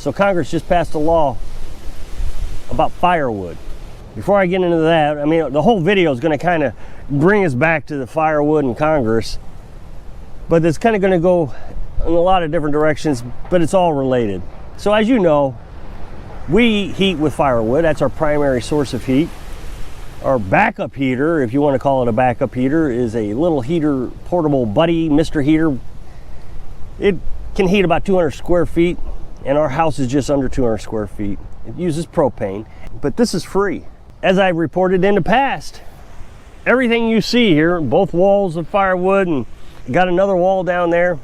So Congress just passed a law about firewood. Before I get into that, I mean, the whole video is going to kind of bring us back to the firewood in Congress, but it's kind of going to go in a lot of different directions, but it's all related. So as you know, we heat with firewood. That's our primary source of heat. Our backup heater, if you want to call it a backup heater, is a little heater, portable buddy, Mr. Heater. It can heat about 200 square feet, and our house is just under 200 square feet. It uses propane, but this is free. As I reported in the past, everything you see here, both walls of firewood, and got another wall down there,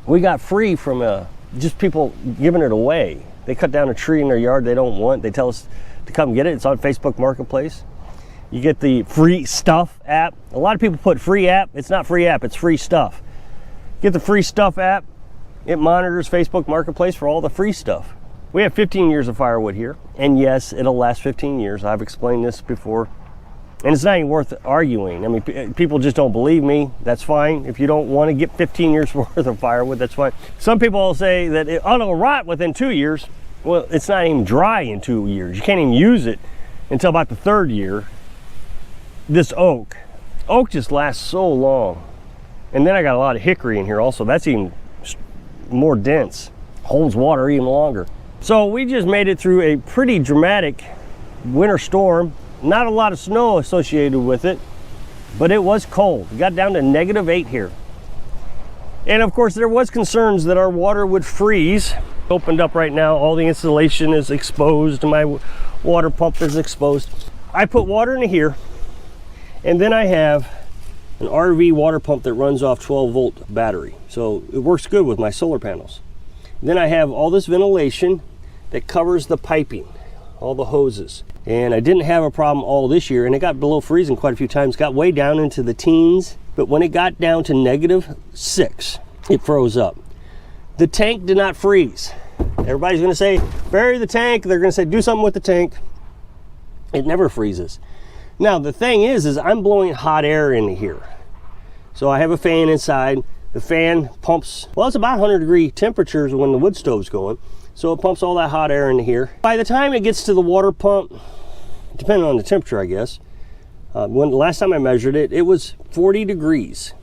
we got free from just people giving it away. They cut down a tree in their yard they don't want. They tell us to come get it. It's on Facebook Marketplace. You get the free stuff app. A lot of people put free app. It's not free app, it's free stuff. Get the free stuff app. It monitors Facebook Marketplace for all the free stuff. We have 15 years of firewood here, and yes, it'll last 15 years. I've explained this before, and it's not even worth arguing. I mean, people just don't believe me. That's fine. If you don't want to get 15 years worth of firewood, that's fine. Some people will say that it'll rot within 2 years. Well, it's not even dry in 2 years. You can't even use it until about the 3rd year. This oak just lasts so long. And then I got a lot of hickory in here also. That's even more dense, holds water even longer. So we just made it through a pretty dramatic winter storm. Not a lot of snow associated with it, but it was cold. It got down to -8 here. And of course there was concerns that our water would freeze. Opened up right now, all the insulation is exposed, my water pump is exposed. I put water into here, and then I have an RV water pump that runs off 12-volt battery. So it works good with my solar panels. Then I have all this ventilation that covers the piping, all the hoses. And I didn't have a problem all this year, and it got below freezing quite a few times, got way down into the teens, but when it got down to -6, it froze up. The tank did not freeze. Everybody's gonna say, bury the tank. They're gonna say, do something with the tank. It never freezes. Now, the thing is I'm blowing hot air into here. So I have a fan inside. The fan pumps, well, it's about 100-degree temperatures when the wood stove's going. So it pumps all that hot air into here. By the time it gets to the water pump, depending on the temperature, I guess, when the last time I measured it, it was 40 degrees,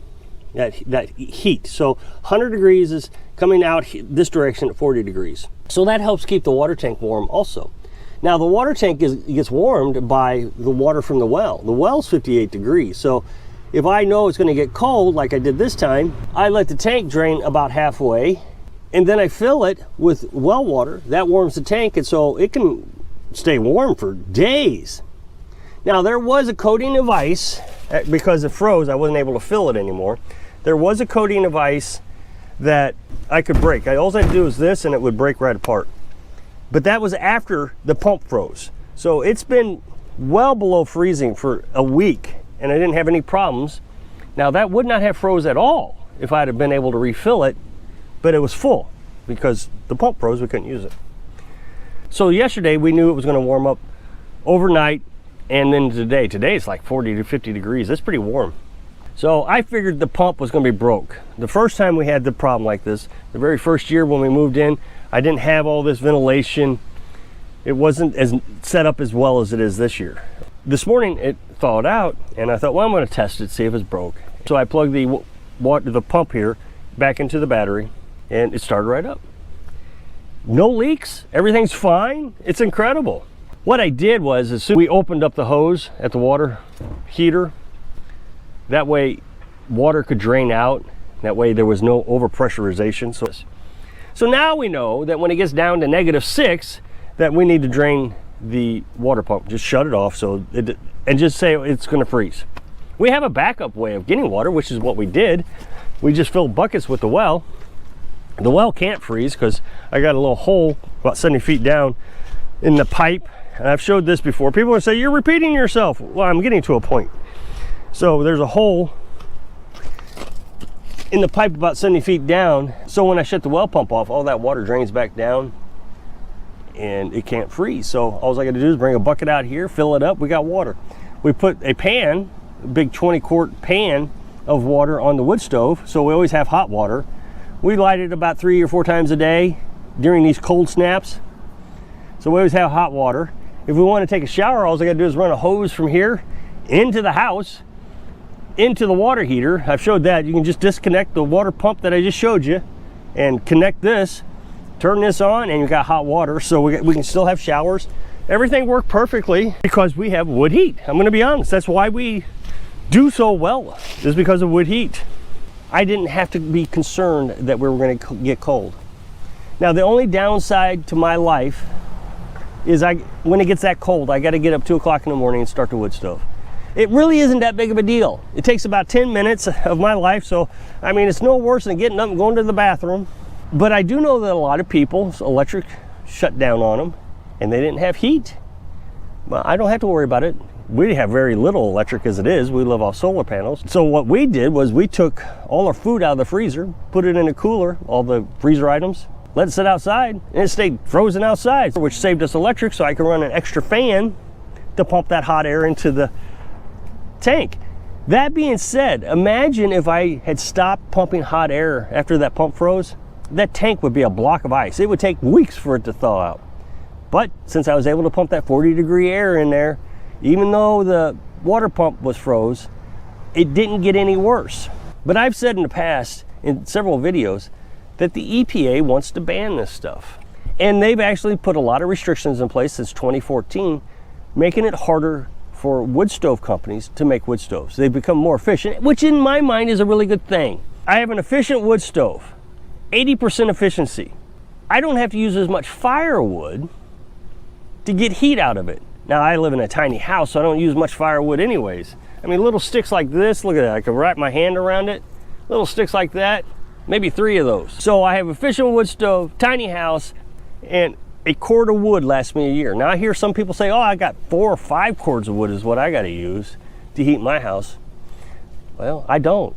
that heat. So 100 degrees is coming out this direction at 40 degrees. So that helps keep the water tank warm also. Now the water tank gets warmed by the water from the well. The well's 58 degrees. So if I know it's gonna get cold, like I did this time, I let the tank drain about halfway, and then I fill it with well water. That warms the tank, and so it can stay warm for days. Now there was a coating of ice, because it froze, I wasn't able to fill it anymore. There was a coating of ice that I could break. All I had to do was this, and it would break right apart. But that was after the pump froze. So it's been well below freezing for a week, and I didn't have any problems. Now that would not have froze at all if I'd have been able to refill it, but it was full because the pump froze, we couldn't use it. So yesterday we knew it was gonna warm up overnight, and then today it's like 40 to 50 degrees. That's pretty warm. So I figured the pump was gonna be broke. The first time we had the problem like this, the very first year when we moved in, I didn't have all this ventilation. It wasn't as set up as well as it is this year. This morning it thawed out, and I thought, well, I'm gonna test it, see if it's broke. So I plugged the pump here back into the battery, and it started right up. No leaks, everything's fine. It's incredible. What I did was, as soon as we opened up the hose at the water heater, that way water could drain out. That way there was no overpressurization. So now we know that when it gets down to -6, that we need to drain the water pump. Just shut it off and just say it's gonna freeze. We have a backup way of getting water, which is what we did. We just filled buckets with the well. The well can't freeze because I got a little hole about 70 feet down in the pipe. And I've showed this before. People will say, you're repeating yourself. Well, I'm getting to a point. So there's a hole in the pipe about 70 feet down. So when I shut the well pump off, all that water drains back down and it can't freeze. So all I gotta do is bring a bucket out here, fill it up, we got water. We put a pan, a big 20-quart pan of water on the wood stove, so we always have hot water. We light it about 3 or 4 times a day during these cold snaps. So we always have hot water. If we want to take a shower, all I gotta do is run a hose from here into the house, into the water heater. I've showed that. You can just disconnect the water pump that I just showed you and connect this, turn this on, and you've got hot water. So we can still have showers. Everything worked perfectly because we have wood heat. I'm gonna be honest, that's why we do so well, is because of wood heat. I didn't have to be concerned that we were gonna get cold. Now, the only downside to my life is when it gets that cold, I gotta get up 2 o'clock in the morning and start the wood stove. It really isn't that big of a deal. It takes about 10 minutes of my life, so I mean, it's no worse than getting up and going to the bathroom. But I do know that a lot of people's electric shut down on them and they didn't have heat. Well, I don't have to worry about it. We have very little electric as it is. We live off solar panels. So what we did was we took all our food out of the freezer, put it in a cooler, all the freezer items, let it sit outside, and it stayed frozen outside, which saved us electric, so I could run an extra fan to pump that hot air into the tank. That being said, imagine if I had stopped pumping hot air after that pump froze. That tank would be a block of ice. It would take weeks for it to thaw out. But since I was able to pump that 40-degree air in there, even though the water pump was froze, it didn't get any worse. But I've said in the past, in several videos, that the EPA wants to ban this stuff. And they've actually put a lot of restrictions in place since 2014, making it harder for wood stove companies to make wood stoves. They've become more efficient, which in my mind is a really good thing. I have an efficient wood stove, 80% efficiency. I don't have to use as much firewood to get heat out of it. Now, I live in a tiny house, so I don't use much firewood anyways. I mean, little sticks like this, look at that, I can wrap my hand around it. Little sticks like that, maybe 3 of those. So I have efficient wood stove, tiny house, and a cord of wood lasts me a year. Now I hear some people say, oh, I got 4 or 5 cords of wood is what I gotta use to heat my house. Well, I don't.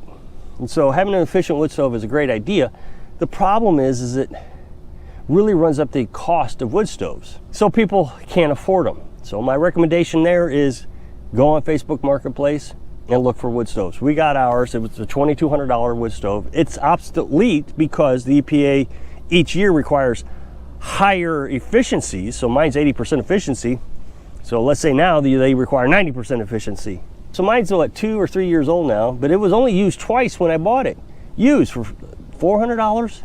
And so having an efficient wood stove is a great idea. The problem is it really runs up the cost of wood stoves. So people can't afford them. So my recommendation there is go on Facebook Marketplace and look for wood stoves. We got ours. It was a $2,200 wood stove. It's obsolete because the EPA each year requires higher efficiencies. So mine's 80% efficiency. So let's say now they require 90% efficiency. So mine's like 2 or 3 years old now, but it was only used twice when I bought it. Used for $400.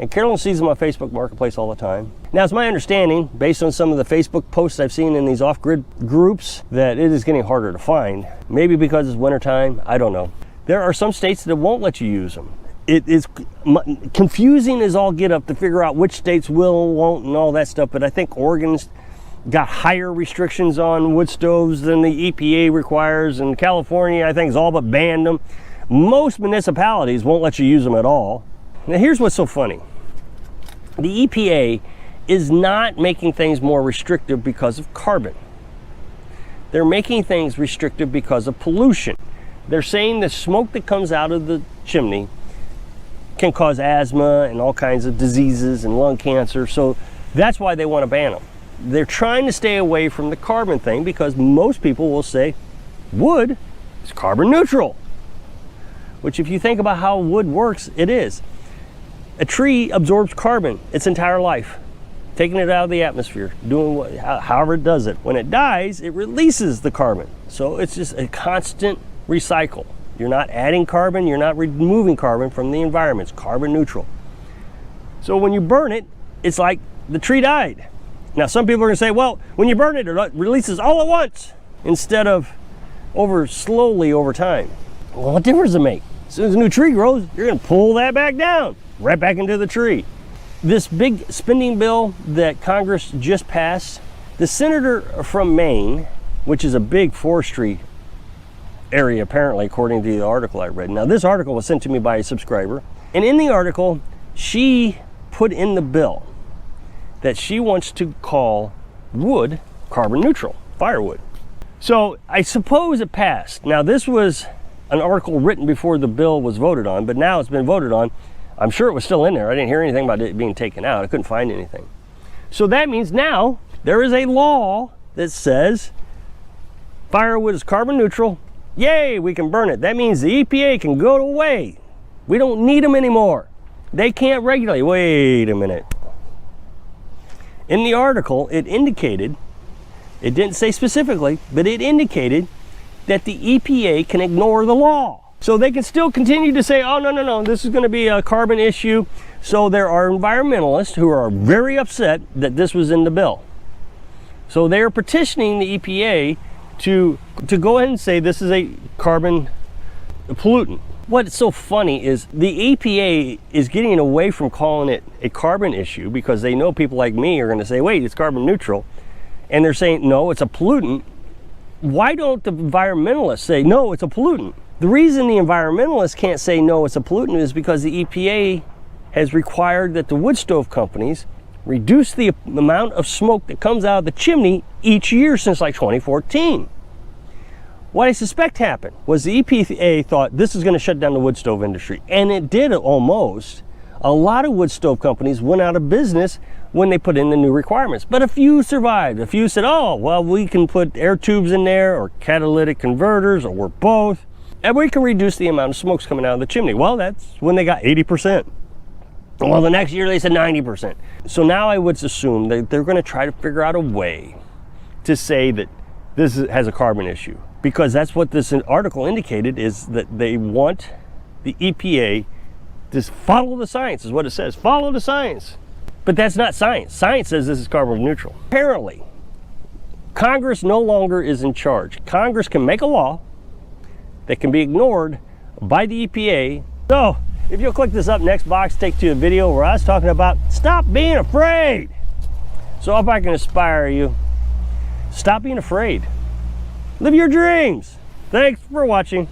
And Carolyn sees them on Facebook Marketplace all the time. Now, it's my understanding, based on some of the Facebook posts I've seen in these off-grid groups, that it is getting harder to find. Maybe because it's wintertime, I don't know. There are some states that won't let you use them. It is confusing as all get up to figure out which states will, won't, and all that stuff, but I think Oregon's got higher restrictions on wood stoves than the EPA requires, and California, I think, has all but banned them. Most municipalities won't let you use them at all. Now, here's what's so funny. The EPA is not making things more restrictive because of carbon. They're making things restrictive because of pollution. They're saying the smoke that comes out of the chimney can cause asthma and all kinds of diseases and lung cancer, so that's why they want to ban them. They're trying to stay away from the carbon thing because most people will say wood is carbon neutral, which if you think about how wood works, it is. A tree absorbs carbon its entire life, taking it out of the atmosphere, doing however it does it. When it dies, it releases the carbon. So it's just a constant recycle. You're not adding carbon, you're not removing carbon from the environment. It's carbon neutral. So when you burn it, it's like the tree died. Now, some people are gonna say, well, when you burn it, it releases all at once instead of slowly over time. Well, what difference does it make? As soon as a new tree grows, you're gonna pull that back down, right back into the tree. This big spending bill that Congress just passed, the senator from Maine, which is a big forestry area apparently, according to the article I read. Now, this article was sent to me by a subscriber, and in the article, she put in the bill that she wants to call wood carbon neutral, firewood. So I suppose it passed. Now, this was an article written before the bill was voted on, but now it's been voted on. I'm sure it was still in there. I didn't hear anything about it being taken out. I couldn't find anything. So that means now there is a law that says firewood is carbon neutral. Yay, we can burn it. That means the EPA can go away. We don't need them anymore. They can't regulate. Wait a minute. In the article, it indicated, it didn't say specifically, but it indicated that the EPA can ignore the law. So they can still continue to say, oh, no, this is going to be a carbon issue. So there are environmentalists who are very upset that this was in the bill. So they are petitioning the EPA to go ahead and say this is a carbon pollutant. What's so funny is the EPA is getting away from calling it a carbon issue because they know people like me are going to say, wait, it's carbon neutral. And they're saying, no, it's a pollutant. Why don't the environmentalists say, no, it's a pollutant? The reason the environmentalists can't say, no, it's a pollutant is because the EPA has required that the wood stove companies reduce the amount of smoke that comes out of the chimney each year since like 2014. What I suspect happened was the EPA thought this is going to shut down the wood stove industry, and it did almost. A lot of wood stove companies went out of business when they put in the new requirements, but a few survived. A few said, oh, well, we can put air tubes in there or catalytic converters or both, and we can reduce the amount of smokes coming out of the chimney. Well, that's when they got 80%. Well, the next year they said 90%. So now I would assume that they're going to try to figure out a way to say that this has a carbon issue, because that's what this article indicated, is that they want the EPA to follow the science, is what it says. Follow the science. But that's not science. Science says this is carbon neutral. Apparently, Congress no longer is in charge. Congress can make a law that can be ignored by the EPA. So, if you'll click this up next box, take to a video where I was talking about stop being afraid. So if I can inspire you, stop being afraid. Live your dreams. Thanks for watching.